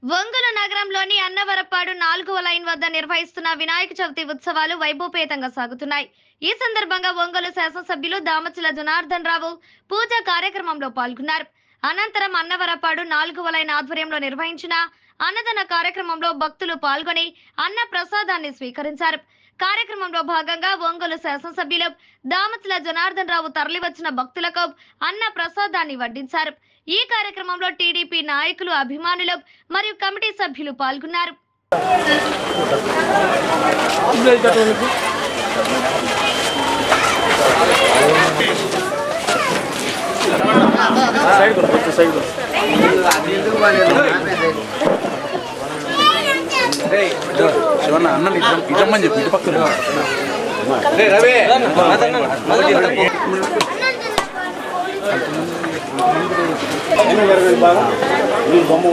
ఒంగోలు నగరంలోని అన్నవరపాడు 4వ లైన్ వద్ద నిర్వహిస్తున్న వినాయక చవితి ఉత్సవాలు వైభవపేతంగా సాగుతున్నాయి. ఈ సందర్భంగా ఒంగోలు శాసనసభ్యులు దామచల జనార్దన్ రావు పూజా కార్యక్రమంలో పాల్గొన్నారు. అనంతరం అన్నవరపాడు 4వ లైన్ ఆధ్వర్యంలో నిర్వహించిన అన్నదాన కార్యక్రమంలో భక్తులు పాల్గొని అన్న ప్రసాదాన్ని స్వీకరించారు. కార్యక్రమంలో భాగంగా ఒంగోలు శాసనసభ్యులు దామచల జనార్దన్ రావు తరలివచ్చిన భక్తులకు అన్న ప్రసాదాన్ని వడ్డించారు. ఈ కార్యక్రమంలో టీడీపీ నాయకులు, అభిమానులు మరియు కమిటీ సభ్యులు పాల్గొన్నారు. శివన్న అన్న ఇటమ్మని చెప్పి ఇటు పక్కన బొమ్మ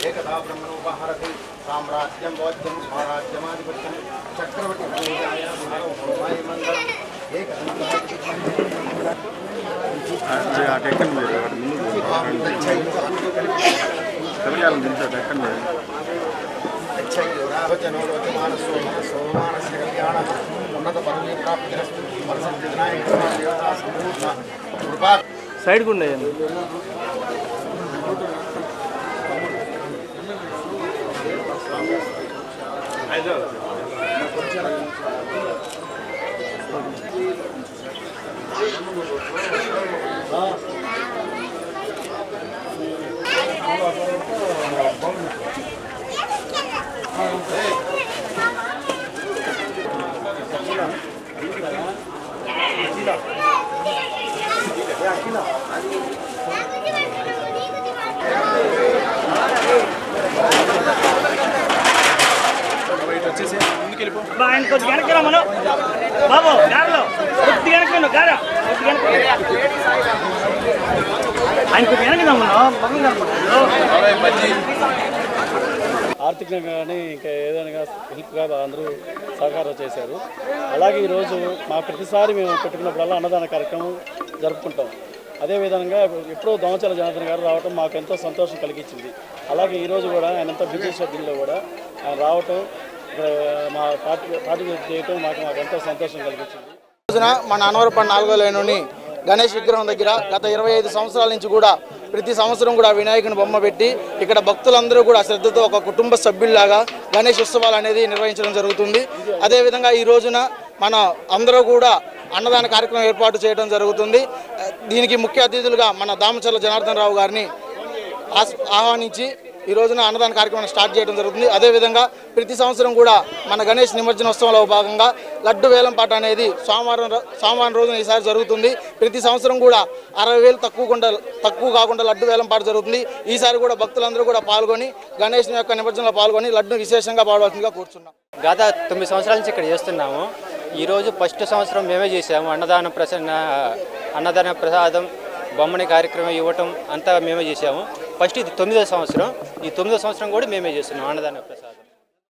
ఏకదా బ్రహ్మణోపహరతి సామ్రాజ్యం భోజ్యం స్వరాజ్యమాధిపత్యం చక్రవర్తి సైడ్ ఉండేయండి. ఆయన కొద్ది వెనక్కి మనం బాబు గారలో కొద్ది వెనక్కి గార ఆయన కొద్ది వెనక్కి ఆర్థికంగా కానీ ఇంకా ఏదైనా హెల్ప్గా అందరూ సహకారం చేశారు. అలాగే ఈరోజు మా ప్రతిసారి మేము పెట్టుకున్నప్పుడల్లా అన్నదాన కార్యక్రమం జరుపుకుంటాం. అదేవిధంగా ఎప్పుడో దామచల జనార్దన్ గారు రావటం మాకు ఎంతో సంతోషం కలిగించింది. అలాగే ఈరోజు కూడా ఆయన ఎంతో బిజీ షెడ్యూల్లో కూడా ఆయన రావటం, మా పార్టీ చేయటం మాకు ఎంతో సంతోషం కలిగించింది. రోజున మన అన్నవరపాడు 4వ లైన్లోని గణేష్ విగ్రహం దగ్గర గత 25 సంవత్సరాల నుంచి కూడా ప్రతి సంవత్సరం కూడా వినాయకుని బొమ్మ పెట్టి ఇక్కడ భక్తులందరూ కూడా శ్రద్ధతో ఒక కుటుంబ సభ్యుల్లాగా గణేష్ ఉత్సవాలు అనేది నిర్వహించడం జరుగుతుంది. అదేవిధంగా ఈ రోజున మన అందరూ కూడా అన్నదాన కార్యక్రమం ఏర్పాటు చేయడం జరుగుతుంది. దీనికి ముఖ్య అతిథులుగా మన దామచల జనార్దన్ రావు గారిని ఆహ్వానించి ఈ రోజున అన్నదాన కార్యక్రమాన్ని స్టార్ట్ చేయడం జరుగుతుంది. అదేవిధంగా ప్రతి సంవత్సరం కూడా మన గణేష్ నిమజ్జనోత్సవంలో భాగంగా లడ్డు వేలం పాట అనేది సోమవారం రోజున ఈసారి జరుగుతుంది. ప్రతి సంవత్సరం కూడా 60,000 తక్కువ కాకుండా లడ్డు వేలం పాట జరుగుతుంది. ఈసారి కూడా భక్తులందరూ కూడా పాల్గొని గణేష్ యొక్క నిమజ్జనంలో పాల్గొని లడ్డును విశేషంగా పాడవలసిందిగా కోరుతున్నాం. గత 9 సంవత్సరాల నుంచి ఇక్కడ చేస్తున్నాము. ఈరోజు ఫస్ట్ సంవత్సరం మేమే చేసాము. అన్నదాన ప్రసాదం బొమ్మని కార్యక్రమం ఇవ్వటం అంతా మేమే చేసాము. ఫస్ట్ ఇది 9వ సంవత్సరం. ఈ 9వ సంవత్సరం కూడా మేమే చేస్తున్నాం అన్నదాన ప్రసాదం.